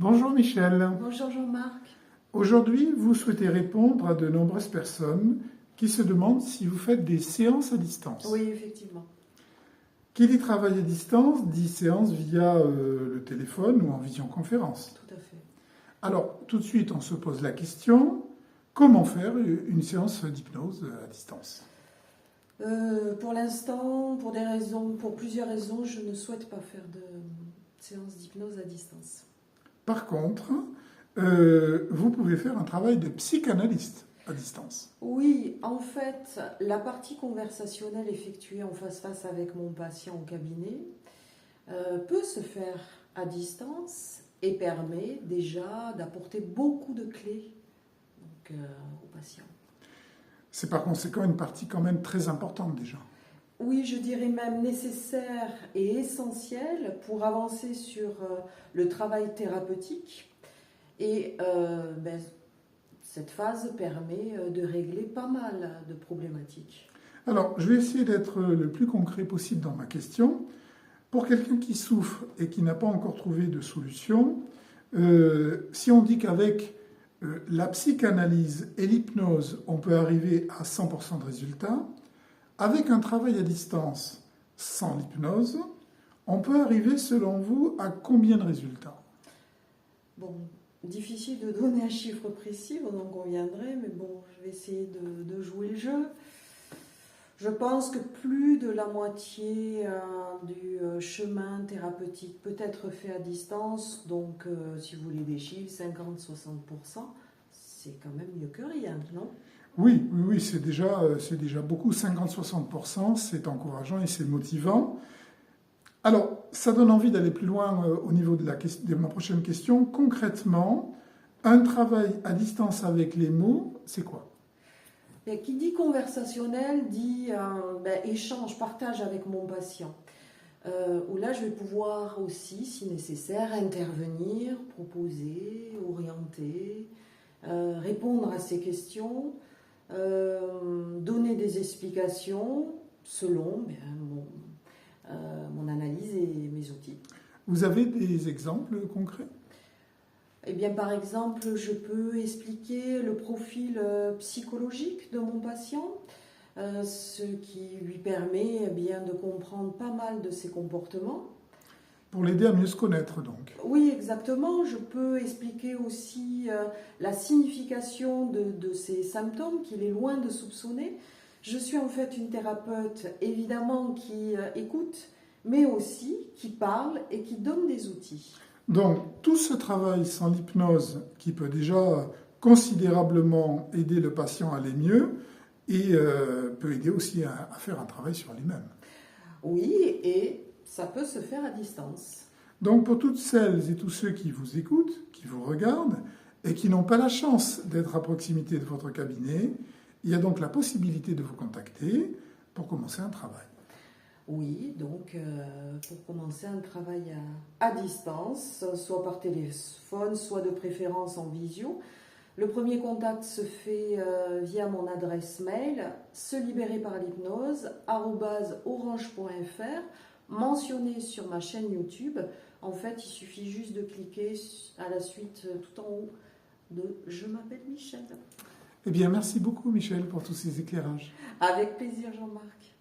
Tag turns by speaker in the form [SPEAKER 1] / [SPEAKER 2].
[SPEAKER 1] Bonjour Michel.
[SPEAKER 2] Bonjour Jean-Marc.
[SPEAKER 1] Aujourd'hui, vous souhaitez répondre à de nombreuses personnes qui se demandent si vous faites des séances à distance.
[SPEAKER 2] Oui, effectivement.
[SPEAKER 1] Qui dit travail à distance dit séance via le téléphone ou en visioconférence.
[SPEAKER 2] Tout à fait.
[SPEAKER 1] Alors, tout de suite, on se pose la question, comment faire une séance d'hypnose à distance?
[SPEAKER 2] Pour l'instant, pour plusieurs raisons, je ne souhaite pas faire de séance d'hypnose à distance.
[SPEAKER 1] Par contre, vous pouvez faire un travail de psychanalyste à distance.
[SPEAKER 2] Oui, en fait, la partie conversationnelle effectuée en face-face avec mon patient au cabinet peut se faire à distance et permet déjà d'apporter beaucoup de clés au patient.
[SPEAKER 1] C'est par conséquent une partie quand même très importante déjà.
[SPEAKER 2] Oui, je dirais même nécessaire et essentiel pour avancer sur le travail thérapeutique. Et cette phase permet de régler pas mal de problématiques.
[SPEAKER 1] Alors, je vais essayer d'être le plus concret possible dans ma question. Pour quelqu'un qui souffre et qui n'a pas encore trouvé de solution, si on dit qu'avec la psychanalyse et l'hypnose, on peut arriver à 100% de résultats, avec un travail à distance sans l'hypnose, on peut arriver, selon vous, à combien de résultats?
[SPEAKER 2] Bon, difficile de donner un chiffre précis, on en conviendrait, mais bon, je vais essayer de jouer le jeu. Je pense que plus de la moitié du chemin thérapeutique peut être fait à distance, donc si vous voulez des chiffres, 50-60%, c'est quand même mieux que rien, non ?
[SPEAKER 1] Oui, c'est déjà beaucoup, 50-60%, c'est encourageant et c'est motivant. Alors, ça donne envie d'aller plus loin au niveau de ma prochaine question. Concrètement, un travail à distance avec les mots, c'est quoi?
[SPEAKER 2] Et qui dit conversationnel dit échange, partage avec mon patient. Où là, je vais pouvoir aussi, si nécessaire, intervenir, proposer, orienter, répondre à ses questions, donner des explications selon mon analyse et mes outils.
[SPEAKER 1] Vous avez des exemples concrets?
[SPEAKER 2] Eh bien, par exemple, je peux expliquer le profil psychologique de mon patient, ce qui lui permet bien de comprendre pas mal de ses comportements.
[SPEAKER 1] Pour l'aider à mieux se connaître, donc.
[SPEAKER 2] Oui, exactement. Je peux expliquer aussi la signification de ces symptômes qu'il est loin de soupçonner. Je suis en fait une thérapeute, évidemment, qui écoute, mais aussi qui parle et qui donne des outils.
[SPEAKER 1] Donc, tout ce travail sans l'hypnose, qui peut déjà considérablement aider le patient à aller mieux, et peut aider aussi à faire un travail sur lui-même.
[SPEAKER 2] Oui, et ça peut se faire à distance.
[SPEAKER 1] Donc, pour toutes celles et tous ceux qui vous écoutent, qui vous regardent, et qui n'ont pas la chance d'être à proximité de votre cabinet, il y a donc la possibilité de vous contacter pour commencer un travail.
[SPEAKER 2] Oui, donc pour commencer un travail à distance, soit par téléphone, soit de préférence en visio. Le premier contact se fait via mon adresse mail, selibéréparlhypnose@orange.fr, mentionné sur ma chaîne YouTube. En fait, il suffit juste de cliquer à la suite tout en haut de « Je m'appelle Michel ».
[SPEAKER 1] Eh bien, merci beaucoup Michel pour tous ces éclairages.
[SPEAKER 2] Avec plaisir Jean-Marc.